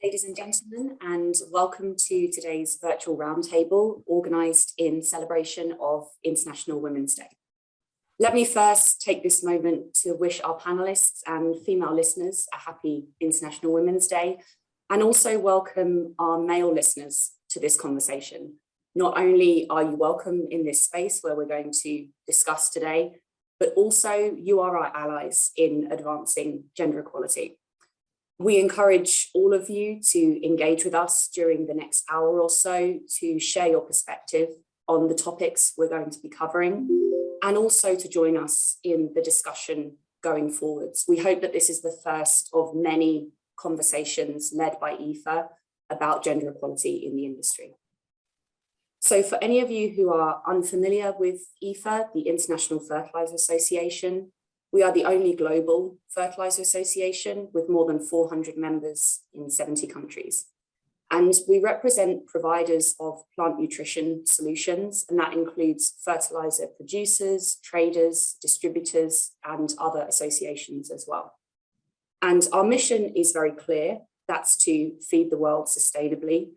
Ladies and gentlemen, and welcome to today's virtual roundtable organised in celebration of International Women's Day. Let me first take this moment to wish our panellists and female listeners a happy International Women's Day, and also welcome our male listeners to this conversation. Not only are you welcome in this space where we're going to discuss today, but also you are our allies in advancing gender equality. We encourage all of you to engage with us during the next hour or so to share your perspective on the topics we're going to be covering, and also to join us in the discussion going forwards. We hope that this is the first of many conversations led by IFA about gender equality in the industry. So for any of you who are unfamiliar with IFA, the International Fertilizer Association, we are the only global fertilizer association with more than 400 members in 70 countries. And we represent providers of plant nutrition solutions, and that includes fertilizer producers, traders, distributors, and other associations as well. And our mission is very clear. That's to feed the world sustainably.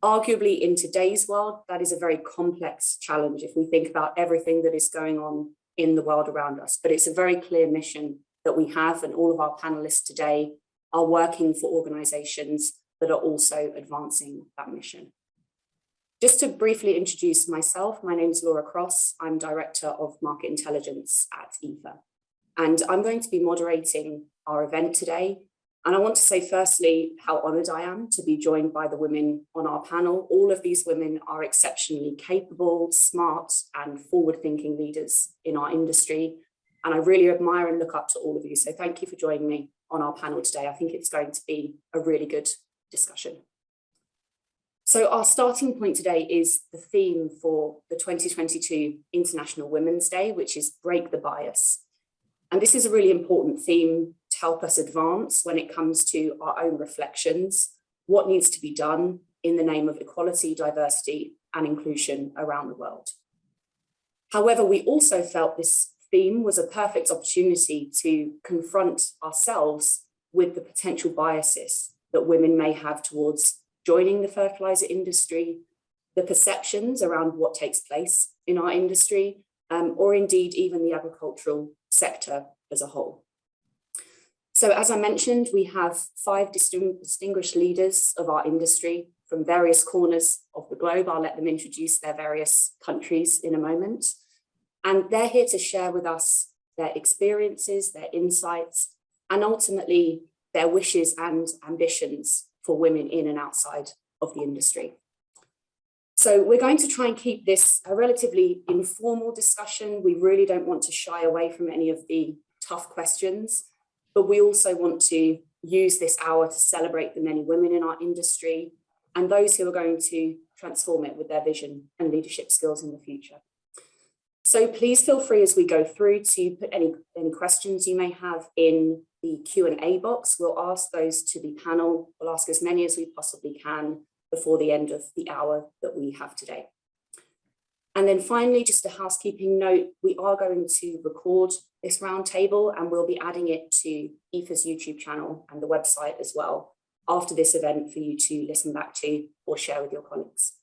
Arguably, in today's world, that is a very complex challenge if we think about everything that is going on in the world around us. But it's a very clear mission that we have, and all of our panelists today are working for organizations that are also advancing that mission. Just to briefly introduce myself, my name is Laura Cross. I'm Director of Market Intelligence at IFA. And I'm going to be moderating our event today. And I want to say firstly how honoured I am to be joined by the women on our panel. All of these women are exceptionally capable, smart, and forward-thinking leaders in our industry. And I really admire and look up to all of you. So thank you for joining me on our panel today. I think it's going to be a really good discussion. So our starting point today is the theme for the 2022 International Women's Day, which is Break the Bias. And this is a really important theme to help us advance when it comes to our own reflections, what needs to be done in the name of equality, diversity, and inclusion around the world. However, we also felt this theme was a perfect opportunity to confront ourselves with the potential biases that women may have towards joining the fertilizer industry, the perceptions around what takes place in our industry, or indeed even the agricultural sector as a whole. So as I mentioned, we have 5 distinguished leaders of our industry from various corners of the globe. I'll let them introduce their various countries in a moment. And they're here to share with us their experiences, their insights, and ultimately their wishes and ambitions for women in and outside of the industry. So we're going to try and keep this a relatively informal discussion. We really don't want to shy away from any of the tough questions, but we also want to use this hour to celebrate the many women in our industry and those who are going to transform it with their vision and leadership skills in the future. So please feel free as we go through to put any questions you may have in the Q&A box. We'll ask those to the panel. We'll ask as many as we possibly can before the end of the hour that we have today. And then finally, just a housekeeping note, we are going to record this roundtable and we'll be adding it to IFA's YouTube channel and the website as well after this event for you to listen back to or share with your colleagues.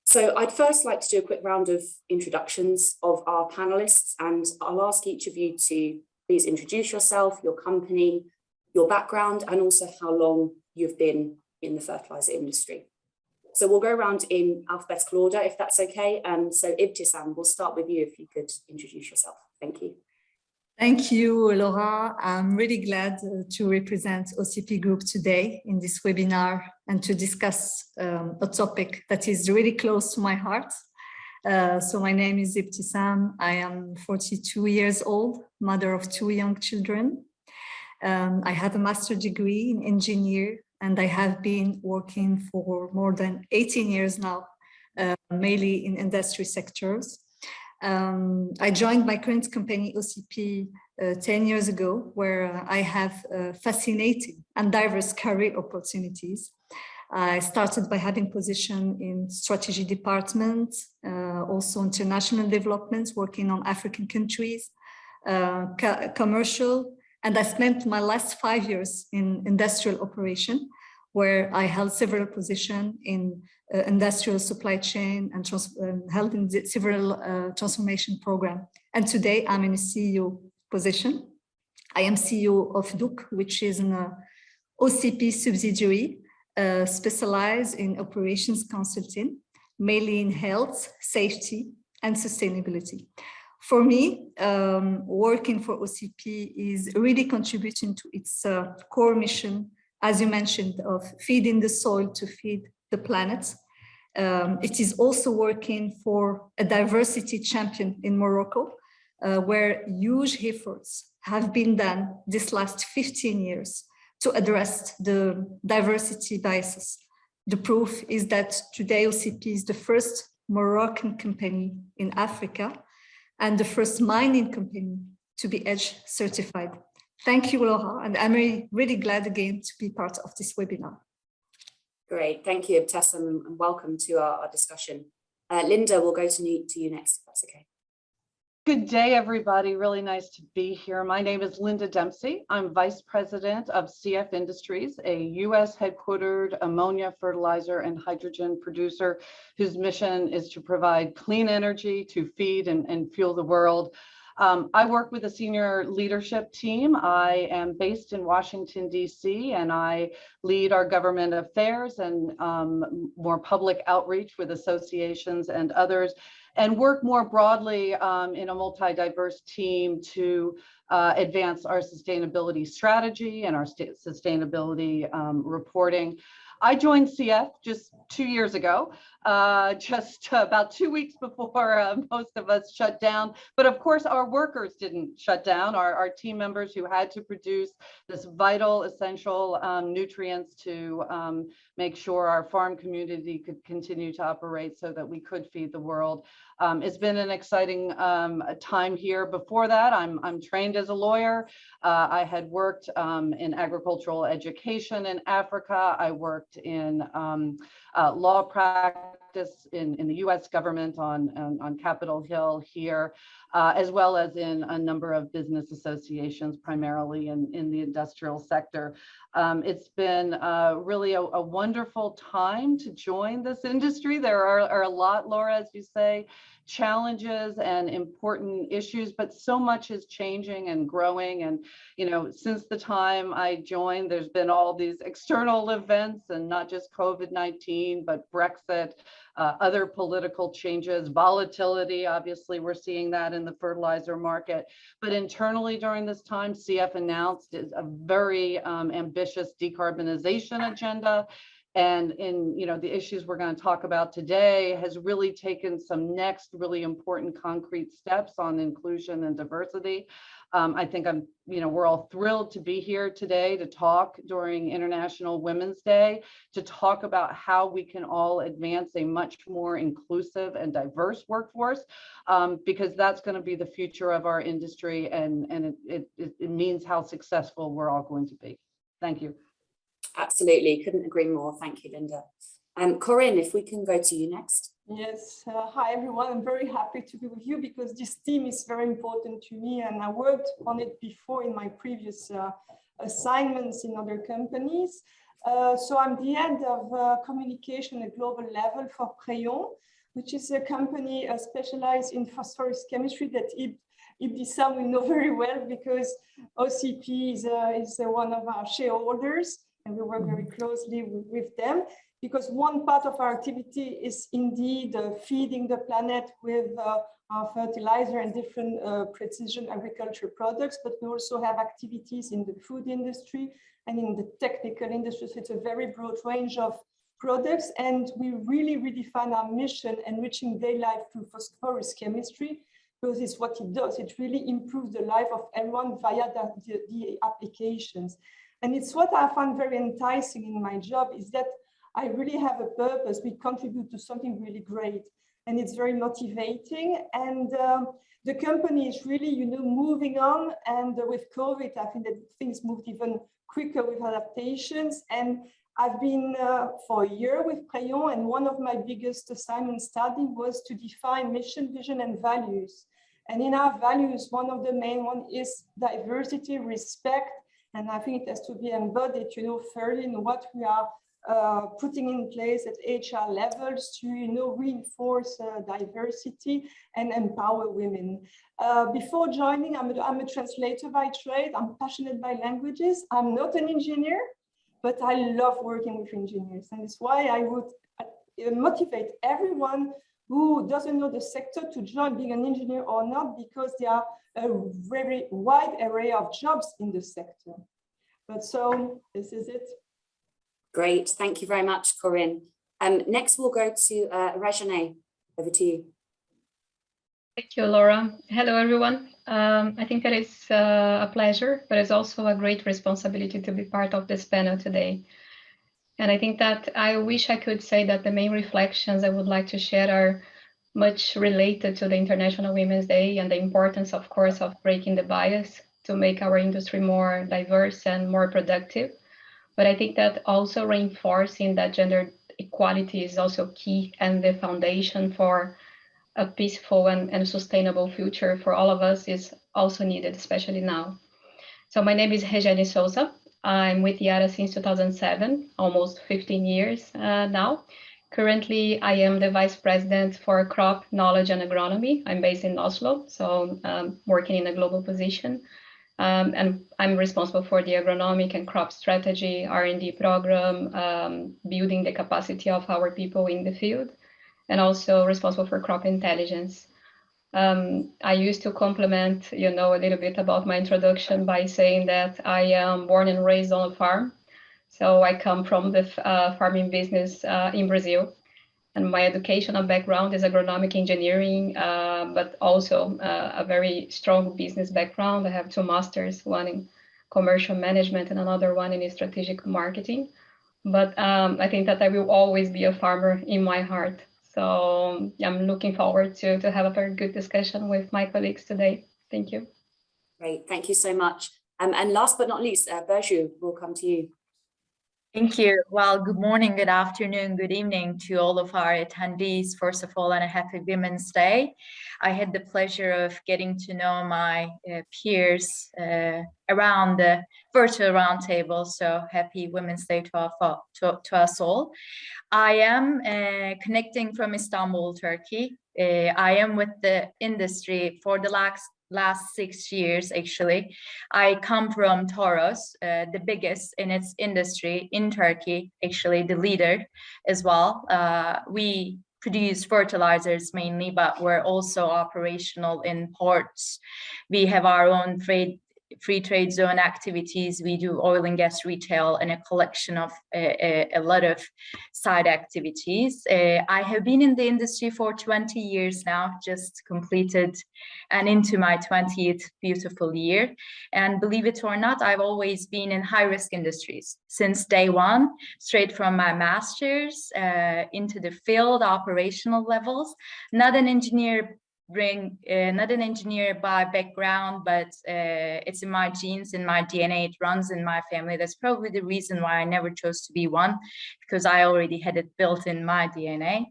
So I'd first like to do a quick round of introductions of our panelists, and I'll ask each of you to please introduce yourself, your company, your background, and also how long you've been in the fertilizer industry. So we'll go around in alphabetical order, if that's okay. So Ibtisam, we'll start with you if you could introduce yourself. Thank you. Thank you, Laura. I'm really glad to represent OCP Group today in this webinar and to discuss a topic that is really close to my heart. So my name is Ibtisam. I am 42 years old, mother of 2 young children. I have a master's degree in engineering, and I have been working for more than 18 years now, mainly in industry sectors. I joined my current company, OCP, 10 years ago, where I have fascinating and diverse career opportunities. I started by having position in strategy department, also international developments, working on African countries, commercial, And I spent my last 5 years in industrial operation, where I held several positions in industrial supply chain and held in several transformation program. And today I'm in a CEO position. I am CEO of DUC, which is an OCP subsidiary specialized in operations consulting, mainly in health, safety, and sustainability. For me, working for OCP is really contributing to its core mission, as you mentioned, of feeding the soil to feed the planet. It is also working for a diversity champion in Morocco, where huge efforts have been done this last 15 years to address the diversity biases. The proof is that today OCP is the first Moroccan company in Africa and the first mining company to be EDGE certified. Thank you, Laura, and I'm really glad again to be part of this webinar. Great, thank you, Ibtessam, and welcome to our discussion. Linda, we'll go to you next, if that's okay. Good day, everybody. Really nice to be here. My name is Linda Dempsey. I'm Vice President of CF Industries, a US headquartered ammonia, fertilizer, and hydrogen producer whose mission is to provide clean energy to feed and fuel the world. I work with a senior leadership team. I am based in Washington, D.C., and I lead our government affairs and more public outreach with associations and others, and work more broadly in a multi-diverse team to advance our sustainability strategy and our sustainability reporting. I joined CF just 2 years ago, just about 2 weeks before most of us shut down. But of course, our workers didn't shut down, our team members who had to produce this vital, essential nutrients to make sure our farm community could continue to operate so that we could feed the world. It's been an exciting time here. Before that, I'm trained as a lawyer. I had worked in agricultural education in Africa. I worked in law practice in the US government on Capitol Hill here, as well as in a number of business associations, primarily in the industrial sector. It's been really a wonderful time to join this industry. There are a lot, Laura, as you say, challenges and important issues, but so much is changing and growing. And, you know, since the time I joined, there's been all these external events, and not just COVID-19, but Brexit, other political changes, volatility. Obviously, we're seeing that in the fertilizer market. But internally during this time, CF announced a very ambitious decarbonization agenda. And in the issues we're going to talk about today has really taken some next really important concrete steps on inclusion and diversity. I think we're all thrilled to be here today to talk during International Women's Day, to talk about how we can all advance a much more inclusive and diverse workforce, because that's going to be the future of our industry, and it means how successful we're all going to be. Thank you. Absolutely, couldn't agree more. Thank you, Linda. Corinne, if we can go to you next. Yes, hi everyone. I'm very happy to be with you because this theme is very important to me, and I worked on it before in my previous assignments in other companies. So I'm the head of communication at global level for Crayon, which is a company specialized in phosphorus chemistry that Ibtessam will know very well, because OCP is one of our shareholders, and we work very closely with them, because one part of our activity is indeed feeding the planet with our fertilizer and different precision agriculture products, but we also have activities in the food industry and in the technical industry. So it's a very broad range of products, and we really redefine our mission, enriching daily life through phosphorus chemistry, because it's what it does. It really improves the life of everyone via the applications. And it's what I find very enticing in my job, is that I really have a purpose. We contribute to something really great, and it's very motivating. And the company is really, moving on. And with COVID, I think that things moved even quicker with adaptations. And I've been for a year with Crayon, and one of my biggest assignment study was to define mission, vision, and values. And in our values, one of the main one is diversity, respect, and I think it has to be embodied, further in what we are putting in place at HR levels to, reinforce diversity and empower women. Before joining, I'm a translator by trade. I'm passionate by languages. I'm not an engineer, but I love working with engineers. And it's why I would motivate everyone who doesn't know the sector to join being an engineer or not, because there are a very wide array of jobs in the sector. But so this is it. Great, thank you very much, Corinne. Next, we'll go to Rajane. Over to you. Thank you, Laura. Hello, everyone. I think that it's a pleasure, but it's also a great responsibility to be part of this panel today. And I think that I wish I could say that the main reflections I would like to share are much related to the International Women's Day and the importance, of course, of breaking the bias to make our industry more diverse and more productive. But I think that also reinforcing that gender equality is also key and the foundation for a peaceful and sustainable future for all of us is also needed, especially now. So my name is Regiane Souza. I'm with Yara since 2007, almost 15 years now. Currently, I am the Vice President for Crop, Knowledge and Agronomy. I'm based in Oslo, so working in a global position. And I'm responsible for the agronomic and crop strategy, R&D program, building the capacity of our people in the field, and also responsible for crop intelligence. I used to compliment, a little bit about my introduction by saying that I am born and raised on a farm. So I come from the farming business in Brazil. And my educational background is agronomic engineering, but also a very strong business background. I have 2 masters, one in commercial management and another one in strategic marketing. But I think that I will always be a farmer in my heart. So I'm looking forward to have a very good discussion with my colleagues today. Thank you. Great, thank you so much. And last but not least, Burcu, we'll come to you. Thank you. Well, good morning, good afternoon, good evening to all of our attendees, first of all, and a happy Women's Day. I had the pleasure of getting to know my peers around the virtual roundtable, so happy Women's Day to us all. I am connecting from Istanbul, Turkey. I am with the industry for the last 6 years, actually. I come from Toros, the biggest in its industry in Turkey, actually the leader as well. We produce fertilizers mainly, but we're also operational in ports. We have our own free trade zone activities. We do oil and gas retail and a collection of a lot of side activities. I have been in the industry for 20 years now, just completed and into my 20th beautiful year. And believe it or not, I've always been in high-risk industries since day one, straight from my master's into the field operational levels. Not an engineer by background, but it's in my genes, in my DNA, it runs in my family. That's probably the reason why I never chose to be one, because I already had it built in my DNA.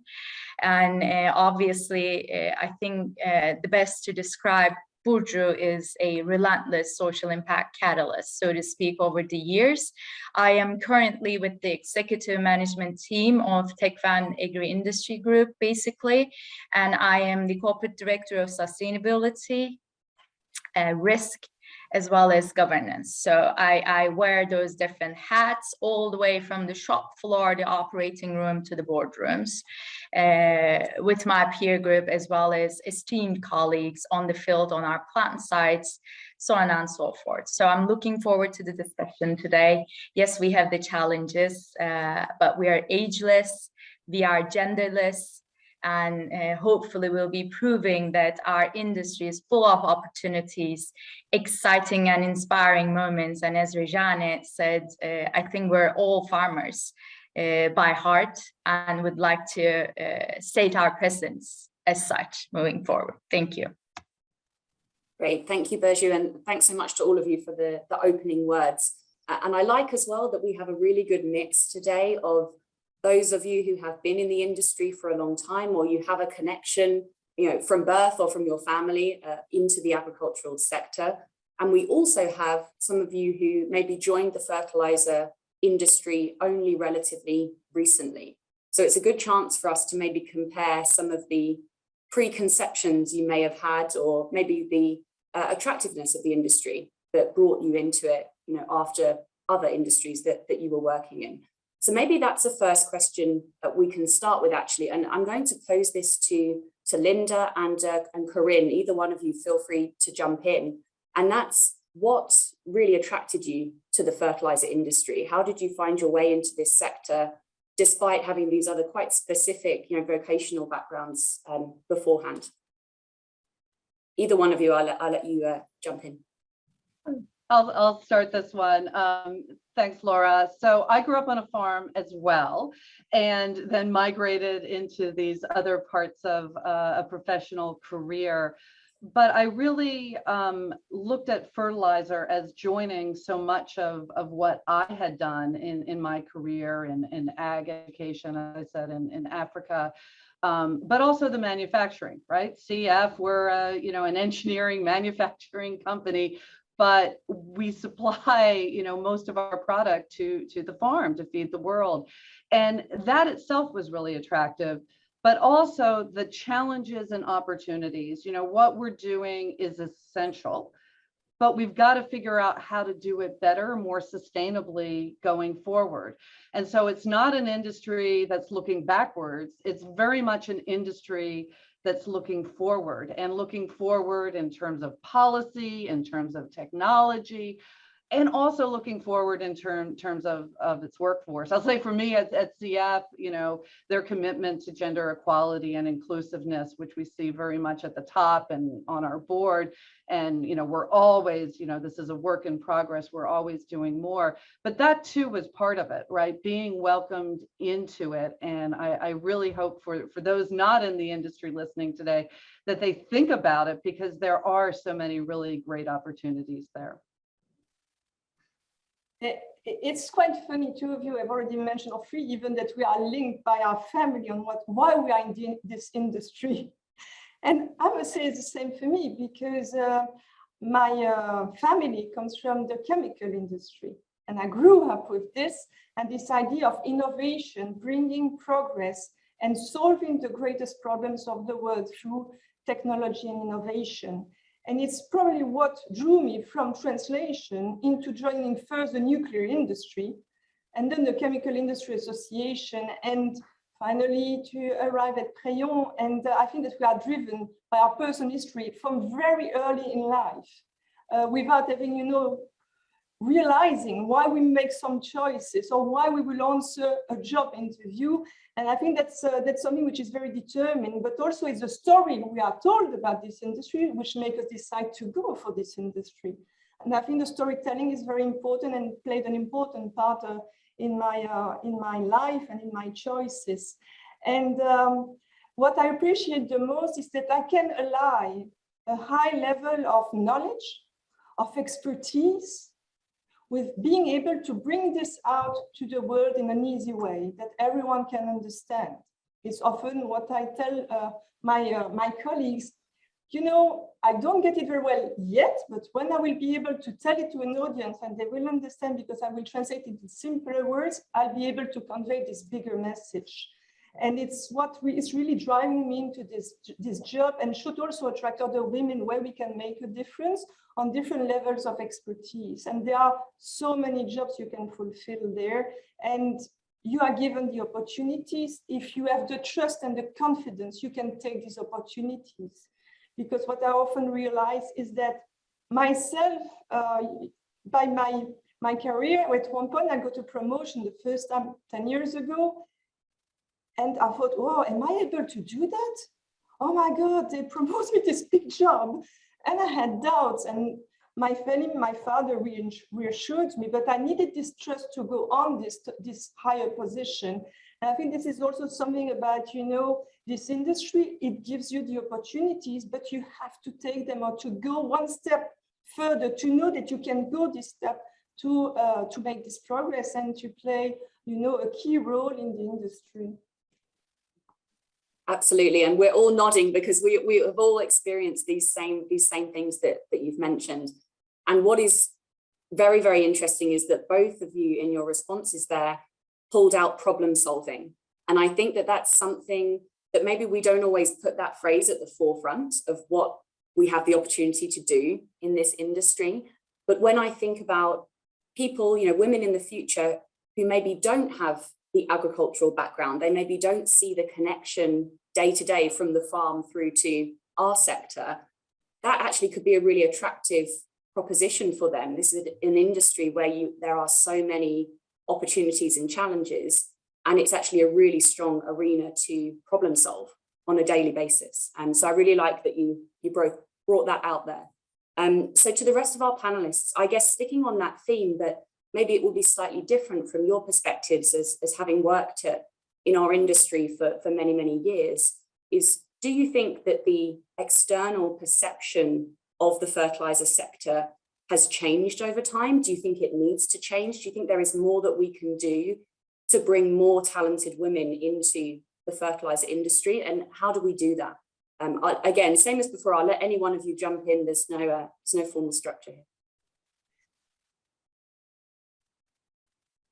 And obviously, I think the best to describe Burcu is a relentless social impact catalyst, so to speak, over the years. I am currently with the executive management team of Tekfen Agri-Industry Group, basically, and I am the corporate director of sustainability, risk, as well as governance. So I wear those different hats all the way from the shop floor, the operating room, to the boardrooms, with my peer group, as well as esteemed colleagues on the field, on our plant sites, so on and so forth. So I'm looking forward to the discussion today. Yes, we have the challenges, but we are ageless, we are genderless, and hopefully we'll be proving that our industry is full of opportunities, exciting and inspiring moments. And as Regiane said, I think we're all farmers by heart and would like to state our presence as such moving forward. Thank you. Great, thank you, Burcu, and thanks so much to all of you for the opening words. And I like as well that we have a really good mix today of those of you who have been in the industry for a long time, or you have a connection from birth or from your family into the agricultural sector. And we also have some of you who maybe joined the fertilizer industry only relatively recently. So it's a good chance for us to maybe compare some of the preconceptions you may have had, or maybe the attractiveness of the industry that brought you into it, after other industries that you were working in. So maybe that's the first question that we can start with, actually. And I'm going to pose this to Linda and Corinne. Either one of you feel free to jump in. And that's, what really attracted you to the fertilizer industry? How did you find your way into this sector, despite having these other quite specific, vocational backgrounds beforehand? Either one of you, I'll let you jump in. I'll start this one. Thanks, Laura. So I grew up on a farm as well, and then migrated into these other parts of a professional career. But I really looked at fertilizer as joining so much of what I had done in my career in ag education, as I said, in Africa. But also the manufacturing, right? CF, we're an engineering manufacturing company, but we supply most of our product to the farm to feed the world, and that itself was really attractive. But also the challenges and opportunities. What we're doing is essential, but we've got to figure out how to do it better, more sustainably going forward. And so it's not an industry that's looking backwards. It's very much an industry that's looking forward, and looking forward in terms of policy, in terms of technology, and also looking forward in terms of its workforce. I'll say for me at CF, their commitment to gender equality and inclusiveness, which we see very much at the top and on our board. And, we're always, this is a work in progress. We're always doing more, but that too was part of it, right? Being welcomed into it. And I really hope for those not in the industry listening today, that they think about it, because there are so many really great opportunities there. It's quite funny, two of you have already mentioned, or three even, that we are linked by our family on why we are in this industry. And I must say it's the same for me, because my family comes from the chemical industry. And I grew up with this, and this idea of innovation, bringing progress and solving the greatest problems of the world through technology and innovation. And it's probably what drew me from translation into joining first the nuclear industry, and then the Chemical Industry Association, and finally to arrive at Crayon. And I think that we are driven by our personal history from very early in life, without having, realizing why we make some choices or why we will answer a job interview. And I think that's something which is very determined, but also it's a story we are told about this industry, which makes us decide to go for this industry. And I think the storytelling is very important and played an important part in my life and in my choices. And what I appreciate the most is that I can ally a high level of knowledge, of expertise, with being able to bring this out to the world in an easy way that everyone can understand. It's often what I tell my colleagues, I don't get it very well yet, but when I will be able to tell it to an audience and they will understand, because I will translate it in simpler words, I'll be able to convey this bigger message. And it's what is really driving me into this job, and should also attract other women where we can make a difference on different levels of expertise. And there are so many jobs you can fulfill there. And you are given the opportunities. If you have the trust and the confidence, you can take these opportunities. Because what I often realize is that myself, by my career, at one point I got a promotion the first time 10 years ago. And I thought, oh, am I able to do that? Oh my God, they promoted me this big job. And I had doubts, and my family, my father reassured me, but I needed this trust to go on this higher position. And I think this is also something about, this industry, it gives you the opportunities, but you have to take them, or to go one step further, to know that you can go this step to make this progress and to play, a key role in the industry. Absolutely, and we're all nodding because we have all experienced these same things that you've mentioned. And what is very, very interesting is that both of you in your responses there pulled out problem solving. And I think that that's something that maybe we don't always put that phrase at the forefront of what we have the opportunity to do in this industry. But when I think about people, you know, women in the future who maybe don't have the agricultural background, they maybe don't see the connection day to day from the farm through to our sector, that actually could be a really attractive proposition for them. This is an industry where there are so many opportunities and challenges, and it's actually a really strong arena to problem solve on a daily basis. And so I really like that you brought that out there. So to the rest of our panelists, I guess sticking on that theme, that maybe it will be slightly different from your perspectives as having worked in our industry for many, many years, is do you think that the external perception of the fertilizer sector has changed over time? Do you think it needs to change? Do you think there is more that we can do to bring more talented women into the fertilizer industry? And how do we do that? Again, same as before, I'll let any one of you jump in. There's no formal structure here.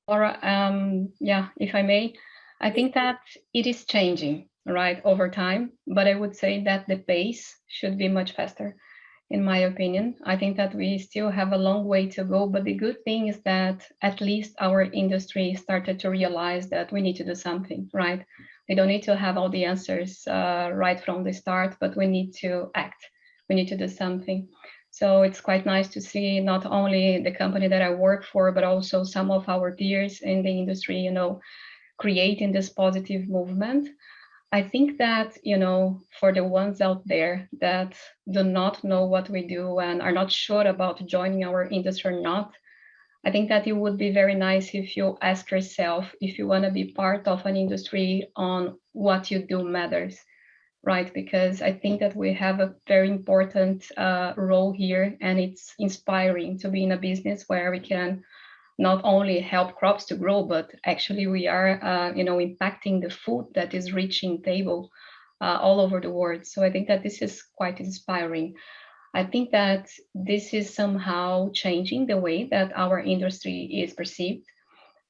Laura, yeah, if I may, I think that it is changing, right, over time, but I would say that the pace should be much faster. In my opinion, I think that we still have a long way to go, but the good thing is that at least our industry started to realize that we need to do something, right? We don't need to have all the answers right from the start, but we need to act. We need to do something. So it's quite nice to see not only the company that I work for, but also some of our peers in the industry, you know, creating this positive movement. I think that, you know, for the ones out there that do not know what we do and are not sure about joining our industry or not, I think that it would be very nice if you ask yourself if you want to be part of an industry on what you do matters, right? Because I think that we have a very important role here, and it's inspiring to be in a business where we can not only help crops to grow, but actually we are, you know, impacting the food that is reaching table all over the world. So I think that this is quite inspiring. I think that this is somehow changing the way that our industry is perceived.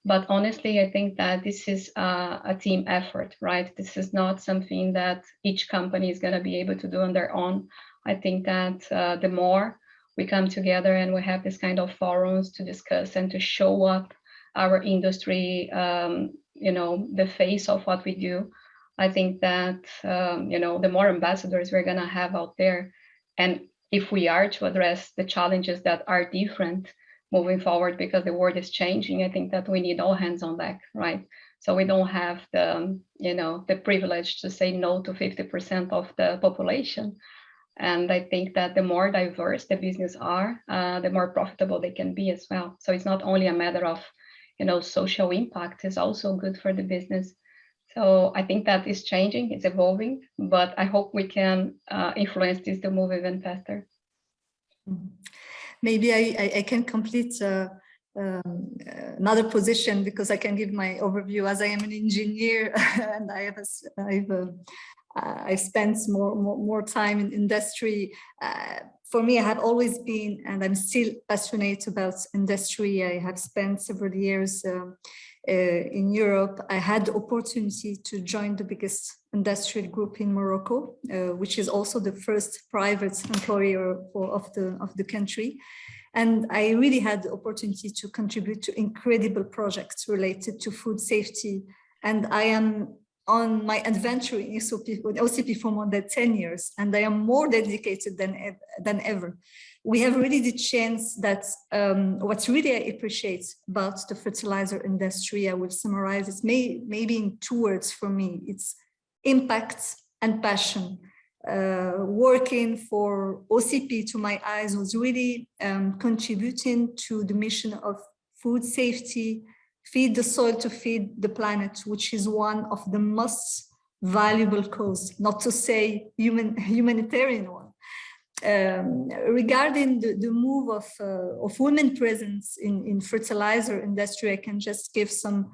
But honestly, I think that this is a team effort, right? This is not something that each company is going to be able to do on their own. I think that the more we come together and we have this kind of forums to discuss and to show up our industry, you know, the face of what we do, I think that, you know, the more ambassadors we're going to have out there. And if we are to address the challenges that are different moving forward, because the world is changing, I think that we need all hands on deck, right? So we don't have the, you know, the privilege to say no to 50% of the population. And I think that the more diverse the business are, the more profitable they can be as well. So it's not only a matter of, you know, social impact, it's also good for the business. So I think that is changing, it's evolving, but I hope we can influence this to move even faster. Maybe I can complete another position, because I can give my overview as I am an engineer and I've spent more time in industry. For me, I have always been, and I'm still passionate about industry. I have spent several years in Europe. I had the opportunity to join the biggest industrial group in Morocco, which is also the first private employer of the country. And I really had the opportunity to contribute to incredible projects related to food safety. And I am on my adventure in OCP for more than 10 years, and I am more dedicated than ever. We have really the chance that what really I appreciate about the fertilizer industry, I will summarize it maybe in 2 words for me. It's impact and passion. Working for OCP, to my eyes, was really contributing to the mission of food safety, feed the soil to feed the planet, which is one of the most valuable cause, not to say humanitarian one. Regarding the move of women presence in fertilizer industry, I can just give some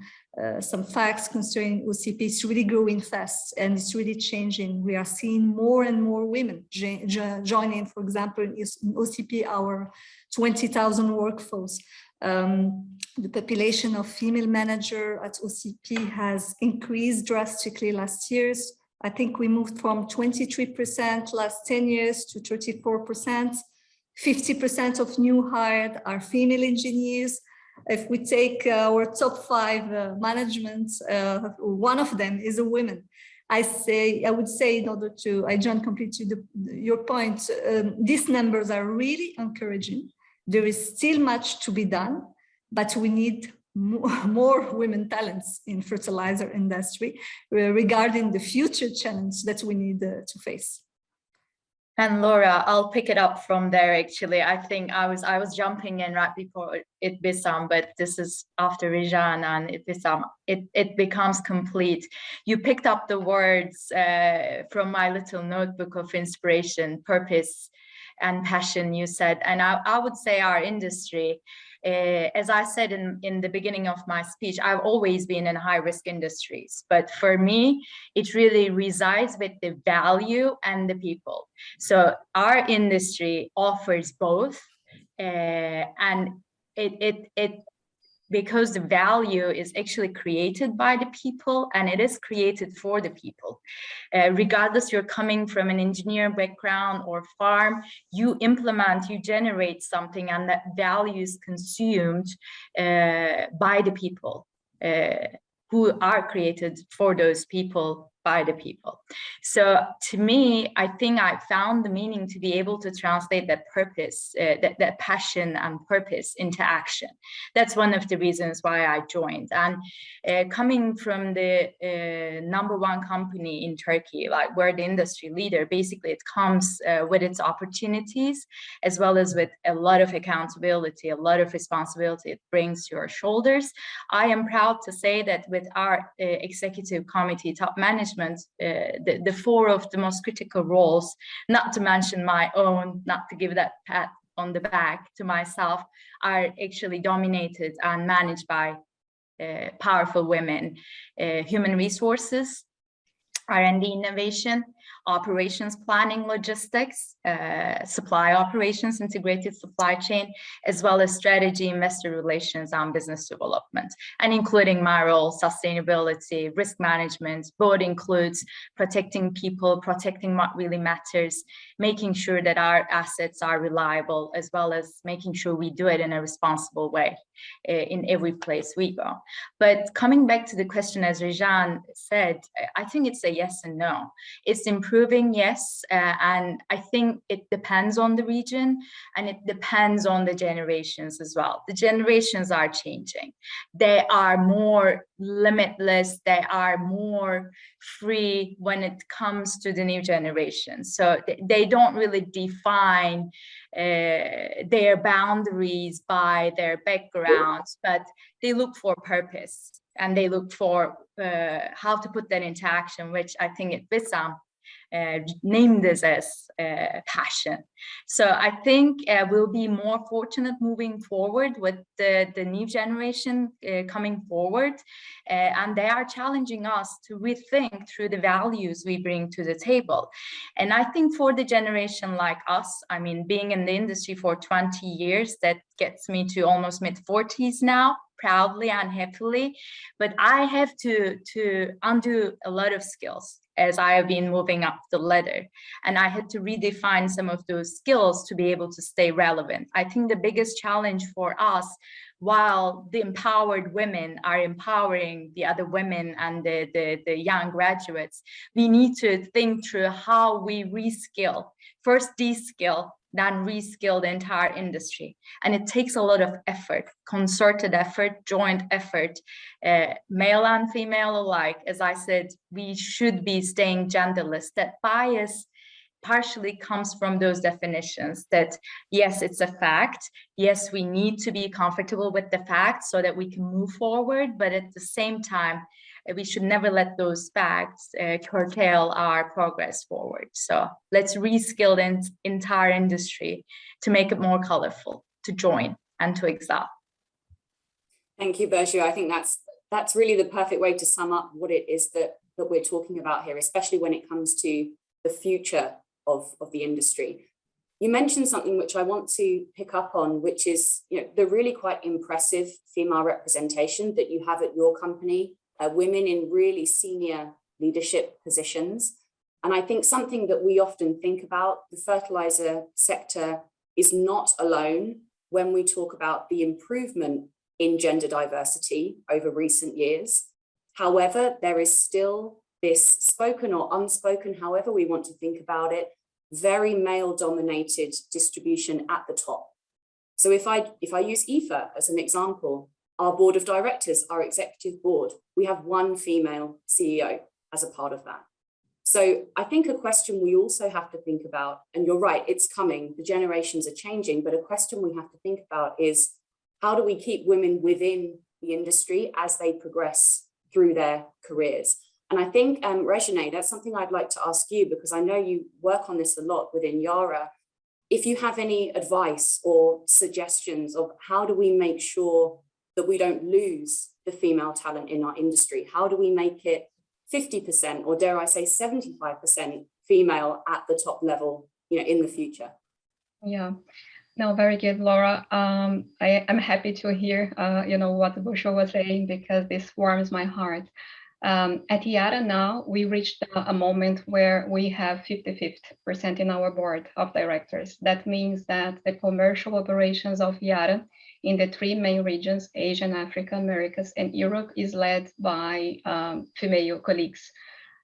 some facts concerning OCP. It's really growing fast and it's really changing. We are seeing more and more women joining, for example, in OCP, our 20,000 workforce. The population of female managers at OCP has increased drastically last years. I think we moved from 23% last 10 years to 34%. 50% of new hired are female engineers. If we take our top 5 managements, one of them is a woman. I would say, in order to, I join completely your point, these numbers are really encouraging. There is still much to be done, but we need more women talents in fertilizer industry regarding the future challenge that we need to face. And Laura, I'll pick it up from there. Actually, I think I was jumping in right before Ibtisam, but this is after Rijan and Ibtisam. It becomes complete. You picked up the words from my little notebook of inspiration, purpose, and passion. You said, and I would say our industry. As I said in the beginning of my speech, I've always been in high-risk industries, but for me, it really resides with the value and the people. So our industry offers both, and it because the value is actually created by the people and it is created for the people. Regardless you're coming from an engineer background or farm, you implement, you generate something, and that value is consumed by the people who are created for those people by the people. So to me, I think I found the meaning to be able to translate that purpose, that passion and purpose into action. That's one of the reasons why I joined. And coming from the #1 company in Turkey, like we're the industry leader, basically it comes with its opportunities, as well as with a lot of accountability, a lot of responsibility it brings to your shoulders. I am proud to say that with our executive committee, top management, the 4 of the most critical roles, not to mention my own, not to give that pat on the back to myself, are actually dominated and managed by powerful women. Human resources, R&D innovation, operations planning, logistics, supply operations, integrated supply chain, as well as strategy, investor relations, and business development, and including my role, sustainability, risk management. Both includes protecting people, protecting what really matters, making sure that our assets are reliable, as well as making sure we do it in a responsible way in every place we go. But coming back to the question, as Rijan said, I think it's a yes and no. It's improving, yes, and I think it depends on the region and it depends on the generations as well. The generations are changing. They are more limitless, they are more free when it comes to the new generation. So they don't really define their boundaries by their backgrounds, but they look for purpose and they look for how to put that into action, which I think Ibtisam named this as passion. So I think we'll be more fortunate moving forward with the new generation coming forward, and they are challenging us to rethink through the values we bring to the table. And I think for the generation like us, I mean, being in the industry for 20 years, that gets me to almost mid-40s now, proudly and happily, but I have to undo a lot of skills as I have been moving up the ladder. And I had to redefine some of those skills to be able to stay relevant. I think the biggest challenge for us, while the empowered women are empowering the other women and the young graduates, we need to think through how we reskill, first de-skill, then reskill the entire industry. And it takes a lot of effort, concerted effort, joint effort, male and female alike. As I said, we should be staying genderless. That bias partially comes from those definitions that, yes, it's a fact. Yes, we need to be comfortable with the facts so that we can move forward. But at the same time, we should never let those facts curtail our progress forward. So let's reskill the entire industry to make it more colorful, to join and to excel. Thank you, Berju. I think that's that's really the perfect way to sum up what it is that we're talking about here, especially when it comes to the future of the industry. You mentioned something which I want to pick up on, which is, you know, the really quite impressive female representation that you have at your company, women in really senior leadership positions. And I think something that we often think about, the fertilizer sector is not alone when we talk about the improvement in gender diversity over recent years. However, there is still this spoken or unspoken, however we want to think about it, very male-dominated distribution at the top. So if I use IFA as an example, our board of directors, our executive board, we have one female CEO as a part of that. So I think a question we also have to think about, and you're right, it's coming, the generations are changing, but a question we have to think about is, how do we keep women within the industry as they progress through their careers? And I think, Regine, that's something I'd like to ask you, because I know you work on this a lot within Yara. If you have any advice or suggestions of how do we make sure that we don't lose the female talent in our industry? How do we make it 50%, or dare I say 75% female at the top level, you know, in the future? Yeah. No, very good, Laura. I'm happy to hear, you know, what Busho was saying, because this warms my heart. At Yara now, we reached a moment where we have 50-50% in our board of directors. That means that the commercial operations of Yara in the three main regions, Asia, Africa, Americas, and Europe, is led by female colleagues.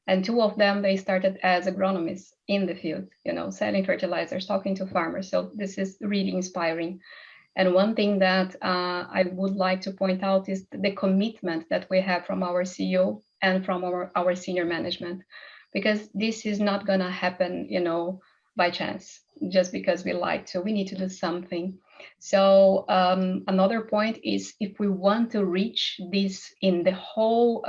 And two of them, they started as agronomists in the field, you know, selling fertilizers, talking to farmers. So this is really inspiring. And one thing that I would like to point out is the commitment that we have from our CEO and from our senior management, because this is not going to happen, you know, by chance, just because we like to. We need to do something. So another point is, if we want to reach this in the whole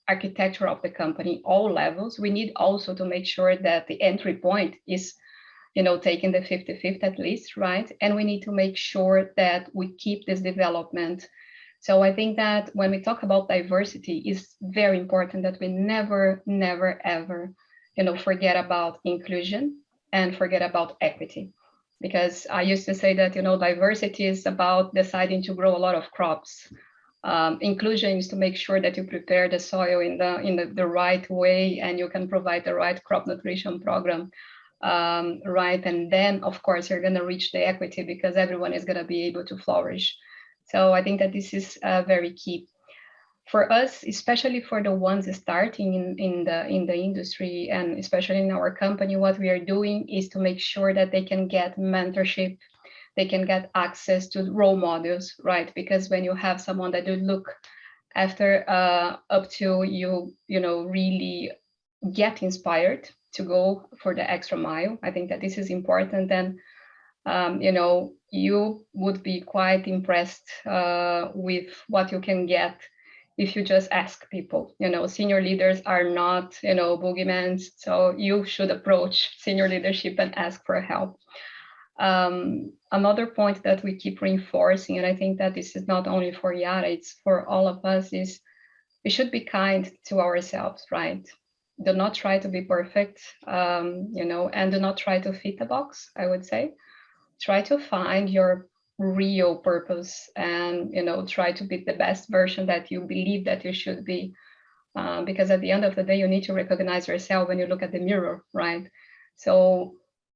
architecture of the company, all levels, we need also to make sure that the entry point is, you know, taking the 50-50 at least, right? And we need to make sure that we keep this development. So I think that when we talk about diversity, it's very important that we never, ever, you know, forget about inclusion and forget about equity. Because I used to say that, you know, diversity is about deciding to grow a lot of crops. Inclusion is to make sure that you prepare the soil in the right way, and you can provide the right crop nutrition program. Right, and then of course you're going to reach the equity, because everyone is going to be able to flourish. So I think that this is very key for us, especially for the ones starting in the industry, and especially in our company. What we are doing is to make sure that they can get mentorship, they can get access to role models, right? Because when you have someone that you look after up to, you know, really get inspired to go for the extra mile. I think that this is important. And, you know, you would be quite impressed with what you can get if you just ask people. You know, senior leaders are not, you know, boogeymen. So you should approach senior leadership and ask for help. Another point that we keep reinforcing, and I think that this is not only for Yara, it's for all of us, is we should be kind to ourselves, right? Do not try to be perfect, you know, and do not try to fit a box, I would say. Try to find your real purpose, and, you know, try to be the best version that you believe that you should be. Because at the end of the day, you need to recognize yourself when you look at the mirror, right? So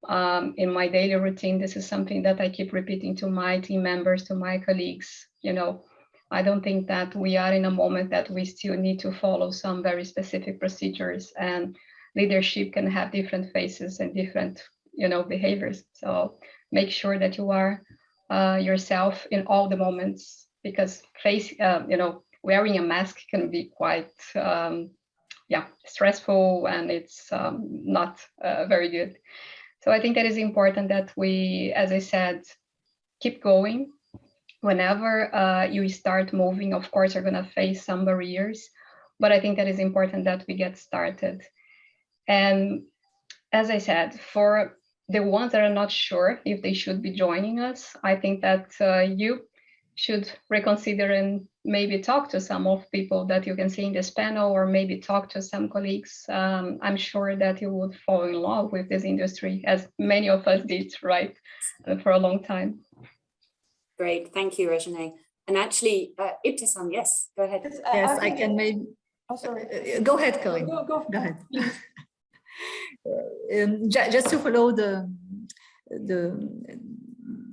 in my daily routine, this is something that I keep repeating to my team members, to my colleagues. You know, I don't think that we are in a moment that we still need to follow some very specific procedures, and leadership can have different faces and different, you know, behaviors. So make sure that you are yourself in all the moments, because you know, wearing a mask can be quite, stressful, and it's not very good. So I think that is important that we, as I said, keep going. Whenever you start moving, of course, you're going to face some barriers, but I think that is important that we get started. And as I said, for the ones that are not sure if they should be joining us, I think that you should reconsider and maybe talk to some of people that you can see in this panel, or maybe talk to some colleagues. I'm sure that you would fall in love with this industry, as many of us did, right, for a long time. Great, thank you, Regine. And actually, Ibtisam, yes, go ahead. Yes, I can maybe. Oh, sorry. Go ahead, Colleen. Go ahead. Just to follow the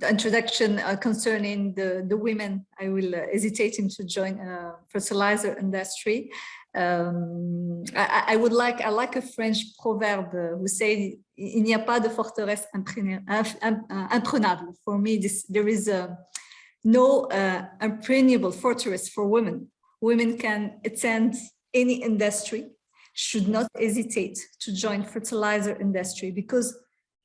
introduction concerning the women, I will hesitating to join fertilizer industry. I like a French proverb who says, "Il n'y a pas de forteresse imprenable." For me, there is no impregnable fortress for women. Women can attend any industry, should not hesitate to join fertilizer industry, because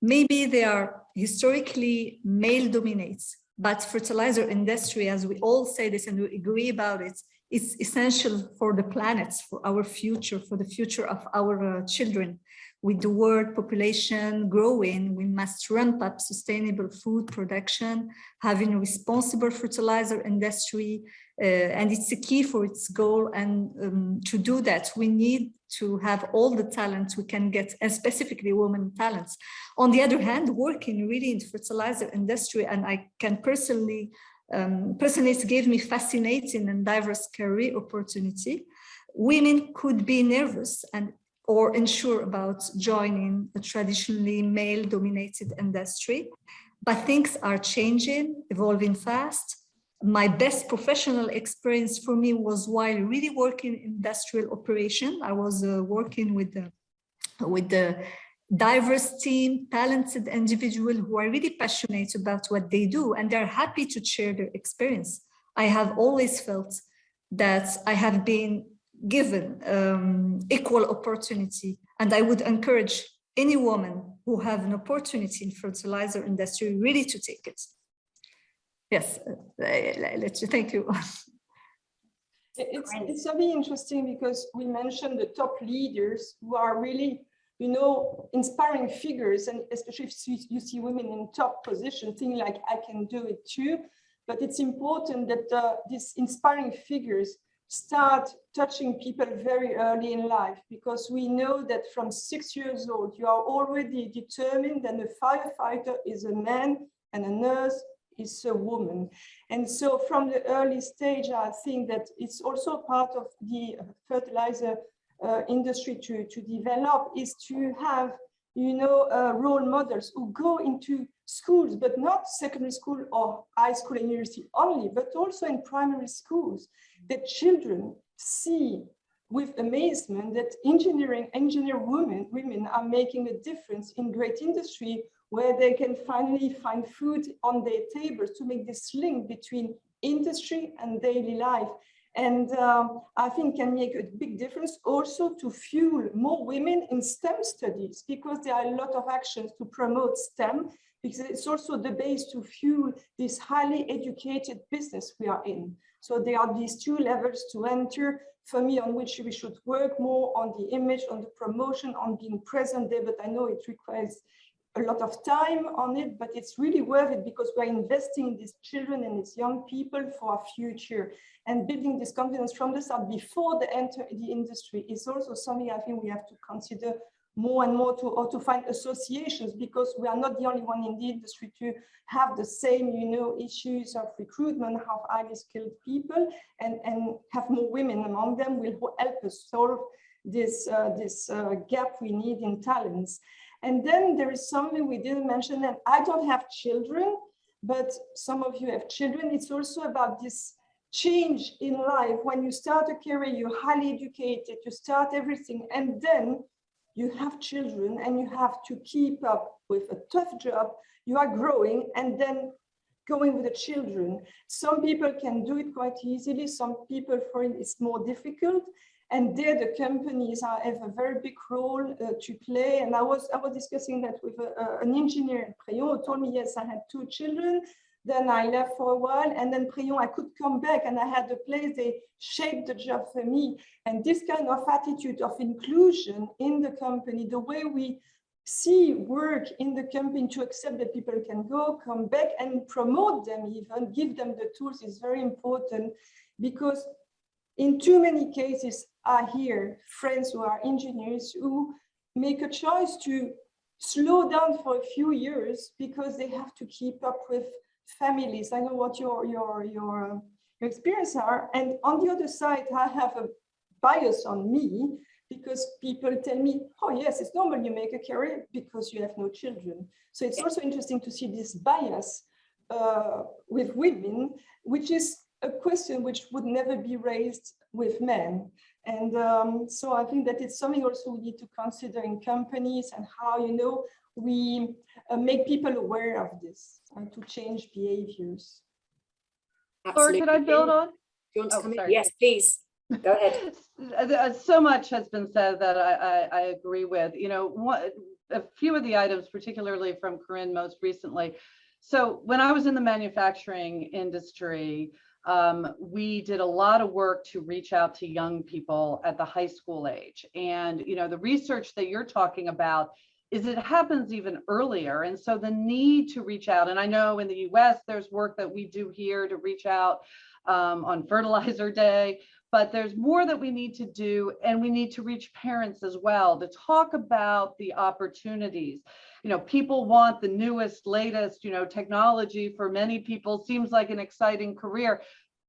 maybe they are historically male dominated, but fertilizer industry, as we all say this and we agree about it, is essential for the planet, for our future, for the future of our children. With the world population growing, we must ramp up sustainable food production, having a responsible fertilizer industry, and it's a key for its goal. And to do that, we need to have all the talents we can get, and specifically women talents. On the other hand, working really in the fertilizer industry, and I can personally, it gave me fascinating and diverse career opportunity. Women could be nervous or unsure about joining a traditionally male-dominated industry, but things are changing, evolving fast. My best professional experience for me was while really working in industrial operation. I was working with the diverse team, talented individual who are really passionate about what they do, and they're happy to share their experience. I have always felt that I have been given equal opportunity, and I would encourage any woman who have an opportunity in fertilizer industry really to take it. Yes, thank you. It's very interesting because we mentioned the top leaders who are really, inspiring figures, and especially if you see women in top positions, thinking like, I can do it too. But it's important that these inspiring figures start touching people very early in life, because we know that from 6 years old, you are already determined that a firefighter is a man and a nurse is a woman. And so from the early stage, I think that it's also part of the fertilizer industry to develop, is to have, role models who go into schools, but not secondary school or high school and university only, but also in primary schools, that children see with amazement that engineer women are making a difference in great industry, where they can finally find food on their tables, to make this link between industry and daily life. And I think can make a big difference also to fuel more women in STEM studies, because there are a lot of actions to promote STEM, because it's also the base to fuel this highly educated business we are in. So there are these two levels to enter, for me, on which we should work more on the image, on the promotion, on being present there, but I know it requires a lot of time on it, but it's really worth it, because we're investing in these children and these young people for our future, and building this confidence from the start before they enter the industry is also something I think we have to consider more and more, to find associations, because we are not the only one in the industry to have the same, issues of recruitment, have highly skilled people, and have more women among them will help us solve this gap we need in talents. And then there is something we didn't mention, and I don't have children, but some of you have children. It's also about this change in life. When you start a career, you're highly educated, you start everything, and then you have children and you have to keep up with a tough job. You are growing and then going with the children. Some people can do it quite easily. Some people, for it, it's more difficult. And there the companies have a very big role to play. And I was discussing that with an engineer at Préon who told me, yes, I had 2 children. Then I left for a while, and then Préon, I could come back, and I had a place, they shaped the job for me. And this kind of attitude of inclusion in the company, the way we see work in the company to accept that people can go, come back, and promote them, even give them the tools is very important, because in too many cases I hear friends who are engineers who make a choice to slow down for a few years because they have to keep up with families. I know what your experience are. And on the other side, I have a bias on me because people tell me, oh yes, it's normal you make a career because you have no children. So it's also interesting to see this bias with women, which is a question which would never be raised with men. And so I think that it's something also we need to consider in companies, and how, you know, we make people aware of this and to change behaviors. Laura, can I build on? Do you want to come in? Sorry. Yes, please. Go ahead. So much has been said that I agree with. You know, a few of the items, particularly from Corinne most recently. So when I was in the manufacturing industry, we did a lot of work to reach out to young people at the high school age. And, you know, the research that you're talking about is it happens even earlier. And so the need to reach out, and I know in the US, there's work that we do here to reach out on Fertilizer Day, but there's more that we need to do, and we need to reach parents as well to talk about the opportunities. You know, people want the newest, latest, you know, technology. For many people, seems like an exciting career,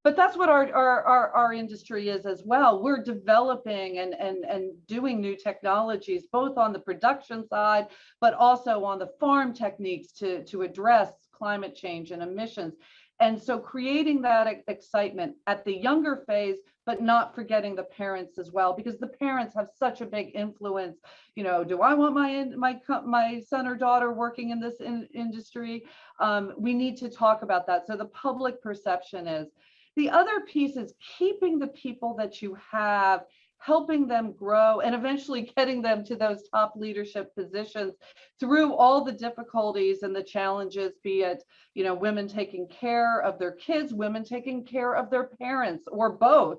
but that's what our industry is as well. We're developing and doing new technologies, both on the production side, but also on the farm techniques to address climate change and emissions. And so creating that excitement at the younger phase, but not forgetting the parents as well, because the parents have such a big influence. You know, do I want my son or daughter working in this industry? We need to talk about that. So the public perception is. The other piece is keeping the people that you have, helping them grow, and eventually getting them to those top leadership positions through all the difficulties and the challenges, be it, you know, women taking care of their kids, women taking care of their parents, or both.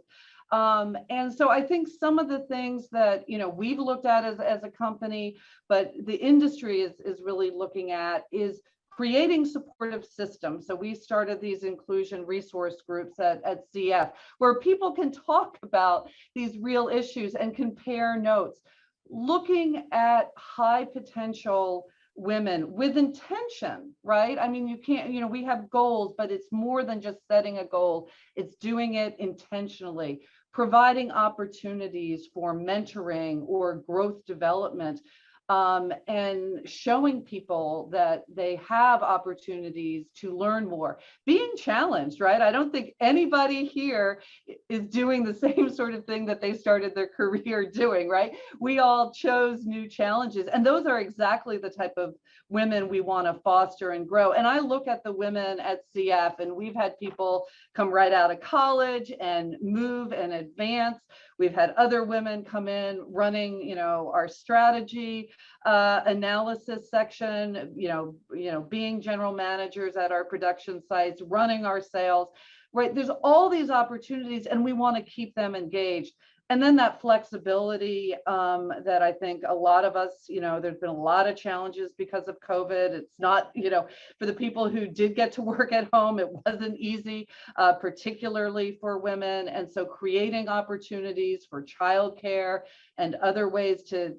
And so I think some of the things that, you know, we've looked at as a company, but the industry is really looking at, is creating supportive systems. So we started these inclusion resource groups at CF, where people can talk about these real issues and compare notes, looking at high potential women with intention, right? I mean, you can't, you know, we have goals, but it's more than just setting a goal. It's doing it intentionally, providing opportunities for mentoring or growth development. And showing people that they have opportunities to learn more, being challenged, right? I don't think anybody here is doing the same sort of thing that they started their career doing, right? We all chose new challenges, and those are exactly the type of women we want to foster and grow. And I look at the women at CF, and we've had people come right out of college and move and advance. We've had other women come in running, you know, our strategy analysis section, you know, being general managers at our production sites, running our sales, right? There's all these opportunities, and we want to keep them engaged. And then that flexibility that I think a lot of us, you know, there's been a lot of challenges because of COVID. It's not, you know, for the people who did get to work at home, it wasn't easy, particularly for women. And so creating opportunities for childcare and other ways to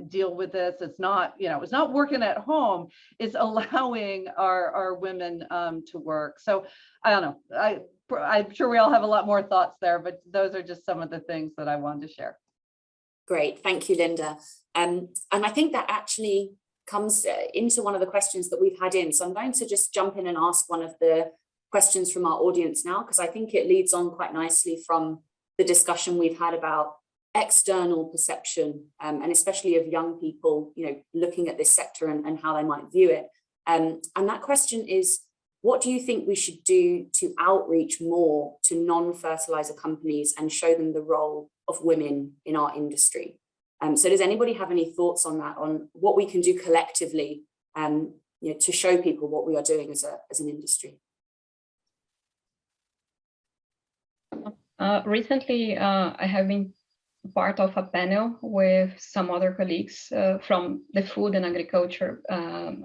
deal with this. It's not, you know, it's not working at home, it's allowing our women to work. So I don't know, I'm sure we all have a lot more thoughts there, but those are just some of the things that I wanted to share. Great, thank you, Linda. And I think that actually comes into one of the questions that we've had in. So I'm going to just jump in and ask one of the questions from our audience now, because I think it leads on quite nicely from the discussion we've had about external perception, and especially of young people, you know, looking at this sector and how they might view it. And that question is, what do you think we should do to outreach more to non-fertilizer companies and show them the role of women in our industry? So does anybody have any thoughts on that, on what we can do collectively, you know, to show people what we are doing as an industry? Recently, I have been part of a panel with some other colleagues from the food and agriculture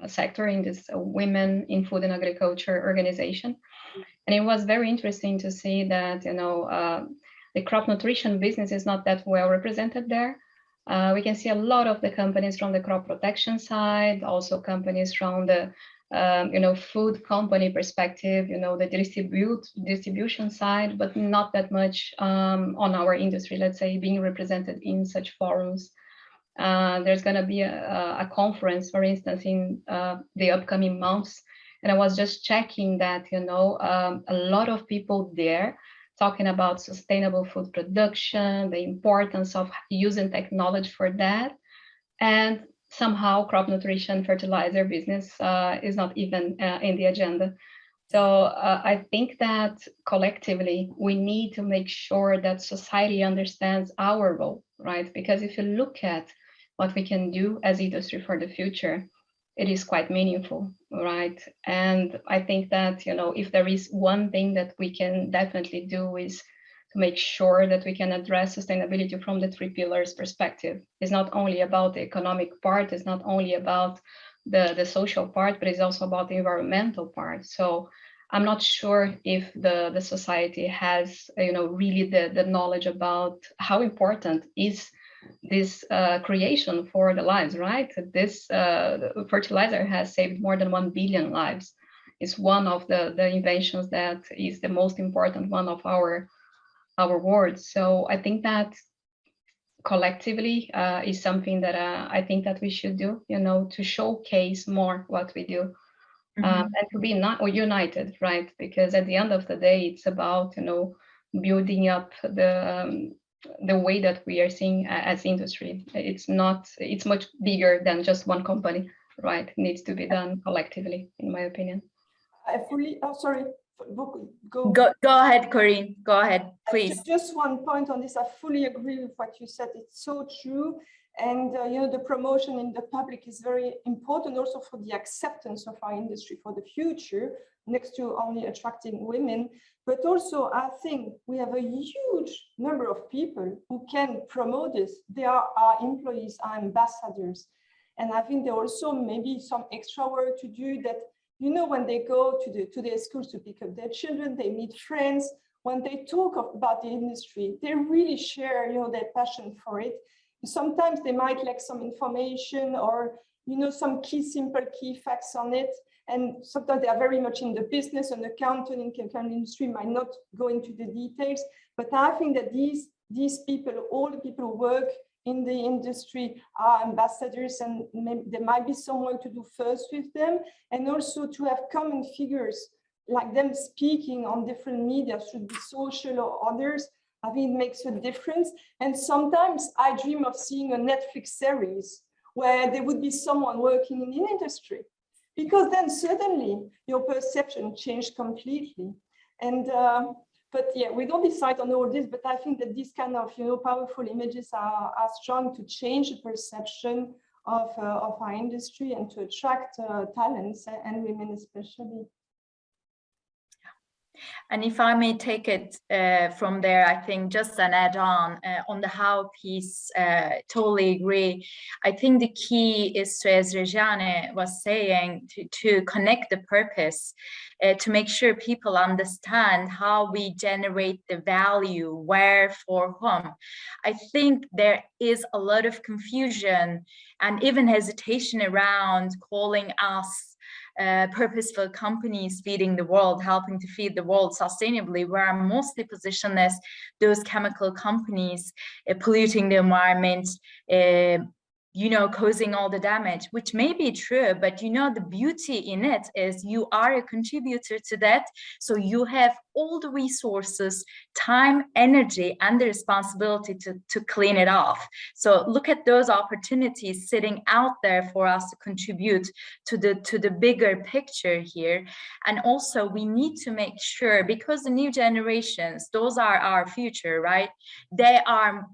sector in this Women in Food and Agriculture organization. And it was very interesting to see that, the crop nutrition business is not that well represented there. We can see a lot of the companies from the crop protection side, also companies from the food company perspective, the distribution side, but not that much on our industry, let's say, being represented in such forums. There's going to be a conference, for instance, in the upcoming months. And I was just checking that, a lot of people there talking about sustainable food production, the importance of using technology for that. And somehow crop nutrition fertilizer business is not even in the agenda. So I think that collectively, we need to make sure that society understands our role, right? Because if you look at what we can do as industry for the future, it is quite meaningful, right? And I think that, if there is one thing that we can definitely do is to make sure that we can address sustainability from the 3 pillars perspective. It's not only about the economic part, it's not only about the social part, but it's also about the environmental part. So I'm not sure if the society has, really the knowledge about how important is this creation for the lives, right? This fertilizer has saved more than 1 billion lives. It's one of the inventions that is the most important one of our words. So I think that collectively is something that I think that we should do, to showcase more what we do. And to be united, right? Because at the end of the day, it's about, building up the way that we are seeing as industry. It's much bigger than just one company, right? It needs to be done collectively, in my opinion. Go ahead, Corinne. Go ahead, please. Just one point on this. I fully agree with what you said. It's so true. And the promotion in the public is very important also for the acceptance of our industry for the future, next to only attracting women. But also, I think we have a huge number of people who can promote this. They are our employees, our ambassadors. And I think there also maybe some extra work to do that, when they go to their schools to pick up their children, they meet friends. When they talk about the industry, they really share, their passion for it. Sometimes they might lack some information or, some simple key facts on it. And sometimes they are very much in the business and accounting and chemical industry might not go into the details. But I think that these people, all the people who work in the industry are ambassadors, and maybe there might be some work to do first with them, and also to have common figures like them speaking on different media, should be social or others. I think it makes a difference. And sometimes I dream of seeing a Netflix series where there would be someone working in the industry, because then suddenly your perception changed completely. And but yeah, we don't decide on all this, but I think that these kind of powerful images are strong to change the perception of our industry and to attract talents and women especially. And if I may take it from there, I think just an add-on on the how piece, totally agree. I think the key is to, as Rejane was saying, to connect the purpose, to make sure people understand how we generate the value, where, for whom. I think there is a lot of confusion and even hesitation around calling us purposeful companies feeding the world, helping to feed the world sustainably, where I'm mostly positioned as those chemical companies polluting the environment, causing all the damage, which may be true, but the beauty in it is you are a contributor to that. So you have all the resources, time, energy, and the responsibility to clean it off. So look at those opportunities sitting out there for us to contribute to the bigger picture here. And also we need to make sure, because the new generations, those are our future, right? They are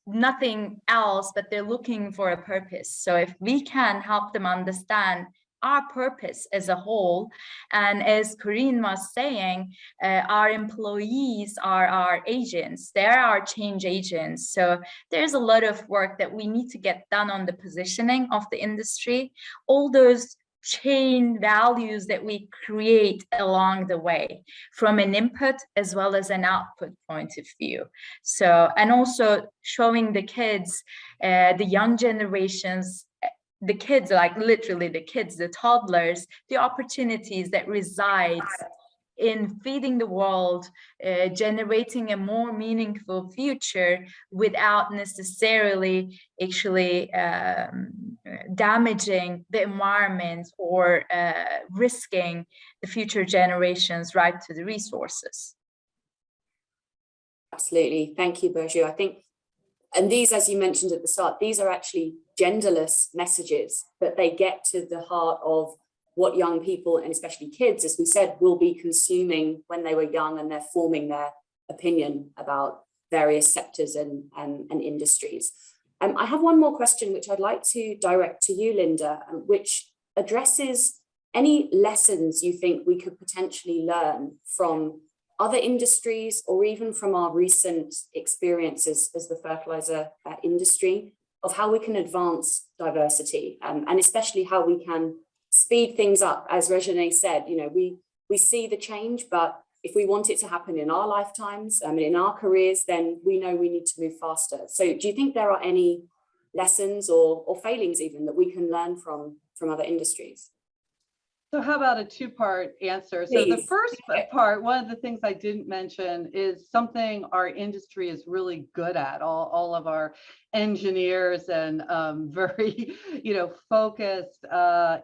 nothing else, but they're looking for a purpose. So if we can help them understand our purpose as a whole. And as Corinne was saying, our employees are our agents. They're our change agents. So there's a lot of work that we need to get done on the positioning of the industry, all those chain values that we create along the way from an input as well as an output point of view. So, and also showing the kids, the young generations, the kids, like literally the kids, the toddlers, the opportunities that reside in feeding the world, generating a more meaningful future without necessarily actually damaging the environment or risking the future generations' right to the resources. Absolutely. Thank you, Burcu. I think, and these, as you mentioned at the start, these are actually genderless messages, but they get to the heart of what young people, and especially kids, as we said, will be consuming when they were young, and they're forming their opinion about various sectors and industries. I have one more question, which I'd like to direct to you, Linda, which addresses any lessons you think we could potentially learn from other industries, or even from our recent experiences as the fertilizer industry, of how we can advance diversity, and especially how we can speed things up. As Regine said, you know, we see the change, but if we want it to happen in our lifetimes, in our careers, then we know we need to move faster. So do you think there are any lessons or failings even that we can learn from other industries? So how about a two-part answer? Please. So the first part, one of the things I didn't mention is something our industry is really good at. All of our engineers and very, focused,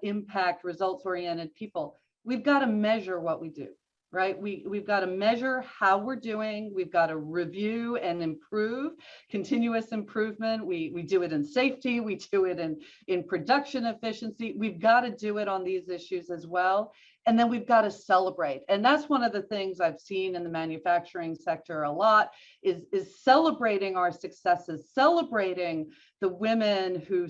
impact, results-oriented people. We've got to measure what we do, right? We've got to measure how we're doing. We've got to review and improve, continuous improvement. We do it in safety. We do it in production efficiency. We've got to do it on these issues as well. And then we've got to celebrate. And that's one of the things I've seen in the manufacturing sector a lot is celebrating our successes, celebrating the women who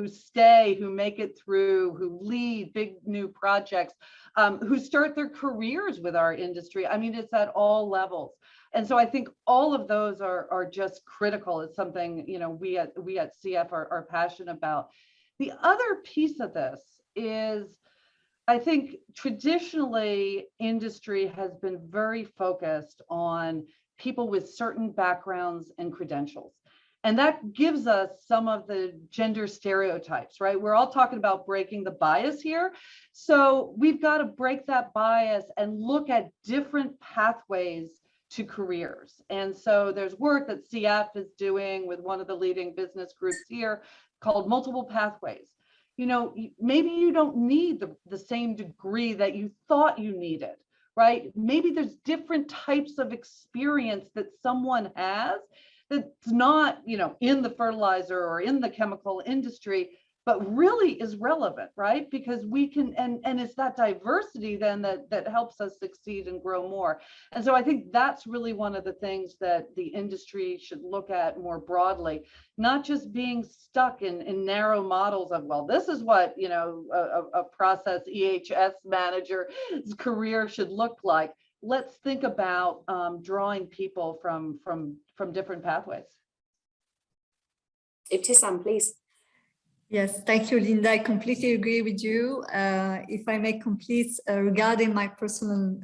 stay, who make it through, who lead big new projects, who start their careers with our industry. I mean, it's at all levels. And so I think all of those are just critical. It's something, we at CF are passionate about. The other piece of this is, I think traditionally industry has been very focused on people with certain backgrounds and credentials. And that gives us some of the gender stereotypes, right? We're all talking about breaking the bias here. So we've got to break that bias and look at different pathways to careers. And so there's work that CF is doing with one of the leading business groups here called Multiple Pathways. Maybe you don't need the same degree that you thought you needed, right? Maybe there's different types of experience that someone has that's not, in the fertilizer or in the chemical industry, but really is relevant, right? Because we can, and it's that diversity then that helps us succeed and grow more. And so I think that's really one of the things that the industry should look at more broadly, not just being stuck in narrow models of, well, this is what, a process EHS manager's career should look like. Let's think about drawing people from different pathways. Ibtisam, please. Yes, thank you, Linda. I completely agree with you. If I may complete regarding my personal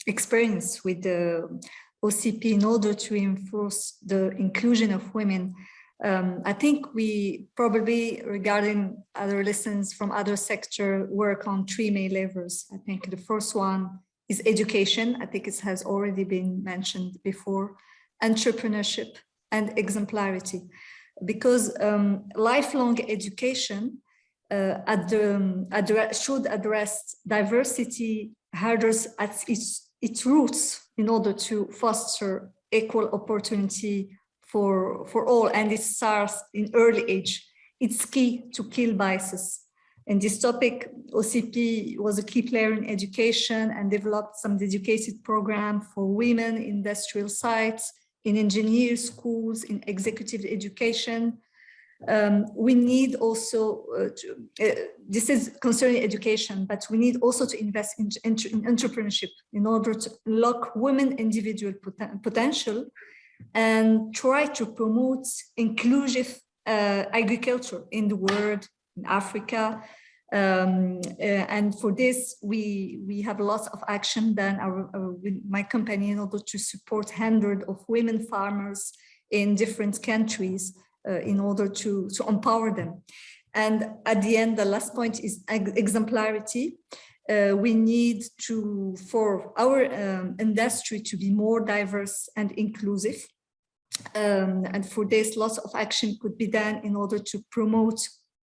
experience with the OCP in order to enforce the inclusion of women, I think we probably, regarding other lessons from other sectors, work on three main levels. I think the first one is education. I think it has already been mentioned before, entrepreneurship and exemplarity. Because lifelong education should address diversity hurdles at its roots in order to foster equal opportunity for all, and it starts in early age. It's key to kill biases. In this topic, OCP was a key player in education and developed some dedicated program for women in industrial sites, in engineer schools, in executive education. We need also, this is concerning education, but we need also to invest in entrepreneurship in order to unlock women individual potential and try to promote inclusive agriculture in the world, in Africa. And for this, we have lots of action done with my company in order to support hundreds of women farmers in different countries in order to empower them. And at the end, the last point is exemplarity. We need to, for our industry to be more diverse and inclusive. And for this, lots of action could be done in order to promote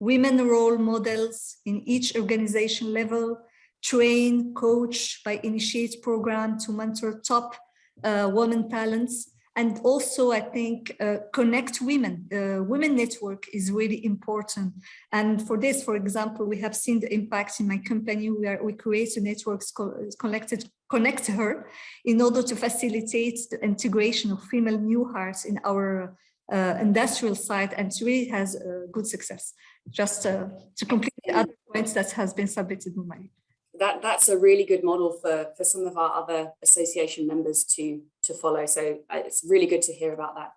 women role models in each organization level, train, coach, by initiate program to mentor top women talents. And also, I think, connect women. Women network is really important. And for this, for example, we have seen the impact in my company where we create a network connect her in order to facilitate the integration of female new hires in our industrial site, and it really has good success. Just to complete the other points that has been submitted in my. That's a really good model for some of our other association members to follow. So it's really good to hear about that.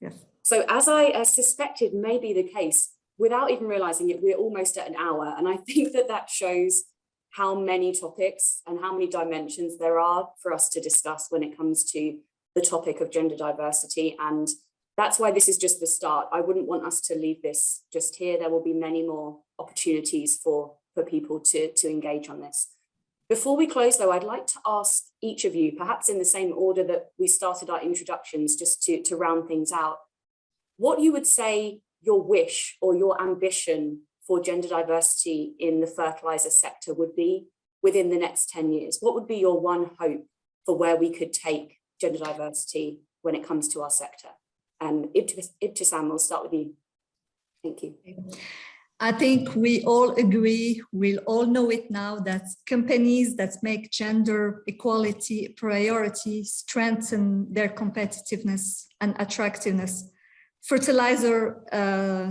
Yes. So as I suspected may be the case, without even realizing it, we're almost at an hour. And I think that shows how many topics and how many dimensions there are for us to discuss when it comes to the topic of gender diversity. And that's why this is just the start. I wouldn't want us to leave this just here. There will be many more opportunities for people to engage on this. Before we close though, I'd like to ask each of you, perhaps in the same order that we started our introductions, just to round things out, what you would say your wish or your ambition for gender diversity in the fertilizer sector would be within the next 10 years? What would be your one hope for where we could take gender diversity when it comes to our sector? And Ibtisam, we'll start with you. Thank you. I think we all agree, we'll all know it now, that companies that make gender equality a priority strengthen their competitiveness and attractiveness. Fertilizer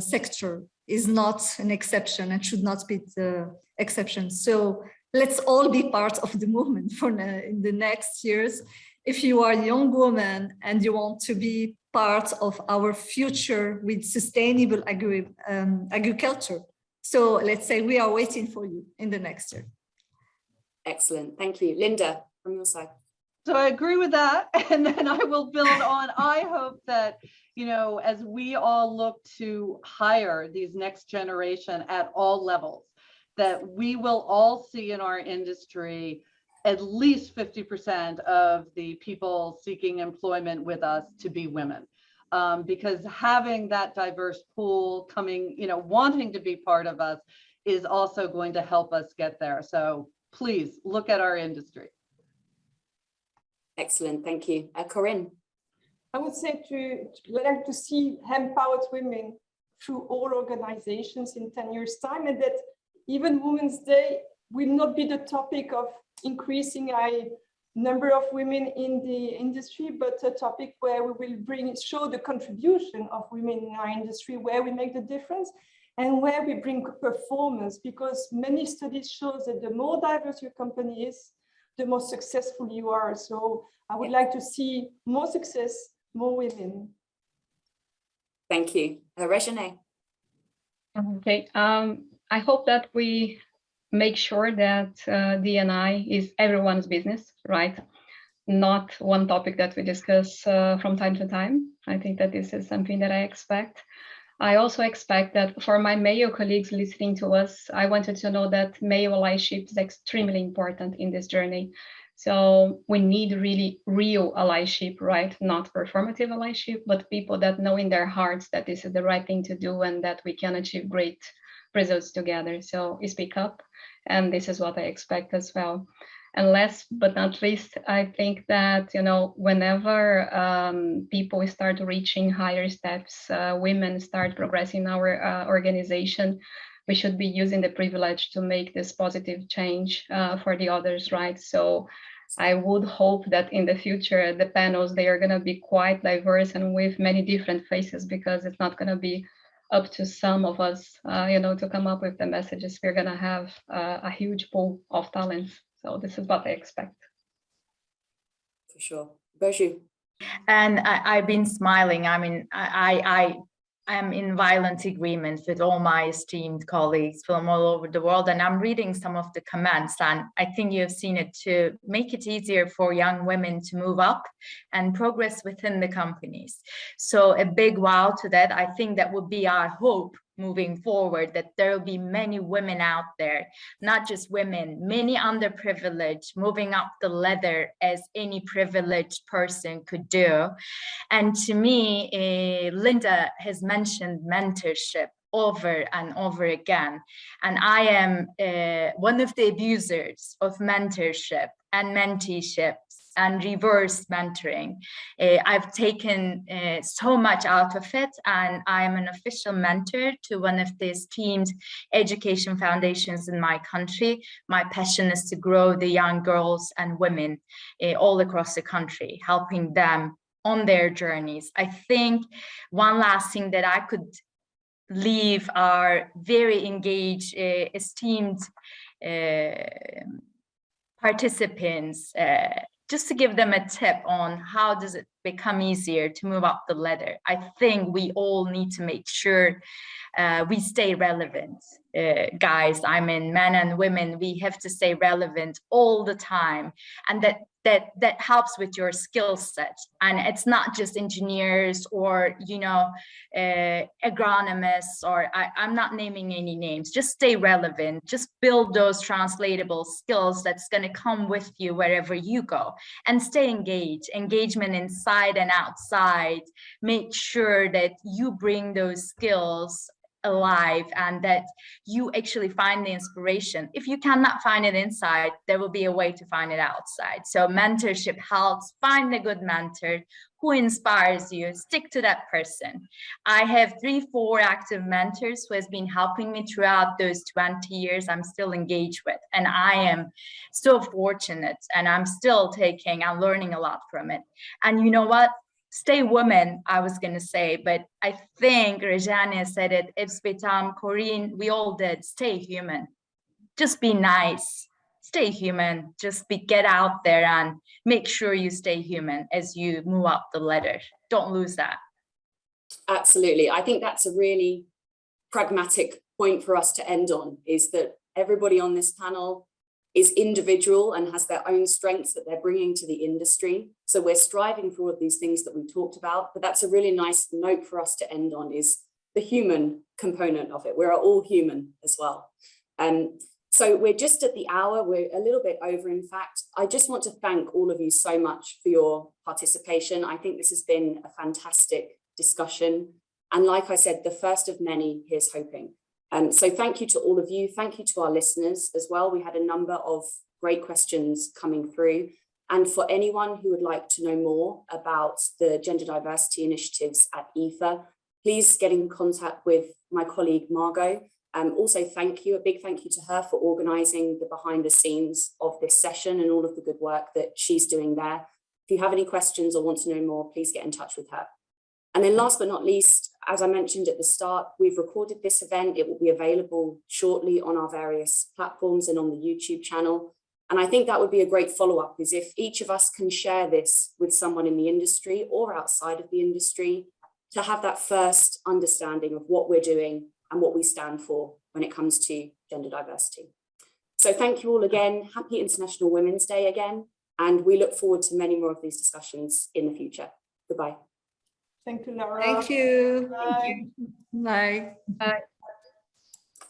sector is not an exception and should not be the exception. So let's all be part of the movement in the next years. If you are a young woman and you want to be part of our future with sustainable agriculture. So let's say we are waiting for you in the next year. Excellent, thank you. Linda, from your side. So I agree with that, and then I will build on. I hope that, you know, as we all look to hire these next generation at all levels, that we will all see in our industry at least 50% of the people seeking employment with us to be women. Because having that diverse pool coming, you know, wanting to be part of us is also going to help us get there. So please look at our industry. Excellent, thank you. Corinne. I would say like to see empowered women through all organizations in 10 years' time, and that even Women's Day will not be the topic of increasing a number of women in the industry, but a topic where we will show the contribution of women in our industry, where we make the difference and where we bring performance, because many studies show that the more diverse your company is, the more successful you are. So I would like to see more success, more women. Thank you. Regine. Okay, I hope that we make sure that D&I is everyone's business, right? Not one topic that we discuss from time to time. I think that this is something that I expect. I also expect that for my male colleagues listening to us, I wanted to know that male allyship is extremely important in this journey. So we need really real allyship, right? Not performative allyship, but people that know in their hearts that this is the right thing to do and that we can achieve great results together. So speak up. And this is what I expect as well. And last but not least, I think that, you know, whenever people start reaching higher steps, women start progressing in our organization, we should be using the privilege to make this positive change for the others, right? So I would hope that in the future, the panels, they are going to be quite diverse and with many different faces, because it's not going to be up to some of us, to come up with the messages. We're going to have a huge pool of talents. So this is what I expect. For sure. Burcu. And I've been smiling. I mean, I am in violent agreement with all my esteemed colleagues from all over the world. And I'm reading some of the comments, and I think you've seen it to make it easier for young women to move up and progress within the companies. So a big wow to that. I think that would be our hope moving forward, that there will be many women out there, not just women, many underprivileged, moving up the ladder as any privileged person could do. And to me, Linda has mentioned mentorship over and over again. And I am one of the abusers of mentorship and menteeships and reverse mentoring. I've taken so much out of it, and I am an official mentor to one of the esteemed education foundations in my country. My passion is to grow the young girls and women all across the country, helping them on their journeys. I think one last thing that I could leave our very engaged, esteemed participants, just to give them a tip on how does it become easier to move up the ladder. I think we all need to make sure we stay relevant. Guys, I mean, men and women, we have to stay relevant all the time. And that helps with your skill set. And it's not just engineers or, agronomists, or I'm not naming any names. Just stay relevant. Just build those translatable skills that's going to come with you wherever you go. And stay engaged. Engagement inside and outside. Make sure that you bring those skills alive and that you actually find the inspiration. If you cannot find it inside, there will be a way to find it outside. So mentorship helps. Find a good mentor who inspires you. Stick to that person. I have 3-4 active mentors who has been helping me throughout those 20 years I'm still engaged with. And I am so fortunate, and I'm still I'm learning a lot from it. And you know what? Stay women, I was going to say, but I think Rejane said it, Ibsbitam, Corinne, we all did. Stay human. Just be nice. Stay human. Just get out there and make sure you stay human as you move up the ladder. Don't lose that. Absolutely. I think that's a really pragmatic point for us to end on, is that everybody on this panel is individual and has their own strengths that they're bringing to the industry. So we're striving for all of these things that we talked about, but that's a really nice note for us to end on, is the human component of it. We're all human as well. So we're just at the hour, we're a little bit over, in fact. I just want to thank all of you so much for your participation. I think this has been a fantastic discussion. And like I said, the first of many, here's hoping. So thank you to all of you. Thank you to our listeners as well. We had a number of great questions coming through. And for anyone who would like to know more about the gender diversity initiatives at IFA, please get in contact with my colleague, Margot. Also, a big thank you to her for organising the behind the scenes of this session and all of the good work that she's doing there. If you have any questions or want to know more, please get in touch with her. And then last but not least, as I mentioned at the start, we've recorded this event. It will be available shortly on our various platforms and on the YouTube channel. And I think that would be a great follow-up, is if each of us can share this with someone in the industry or outside of the industry, to have that first understanding of what we're doing and what we stand for when it comes to gender diversity. So thank you all again. Happy International Women's Day again. And we look forward to many more of these discussions in the future. Goodbye. Thank you, Laura. Thank you. Bye. Bye. Bye.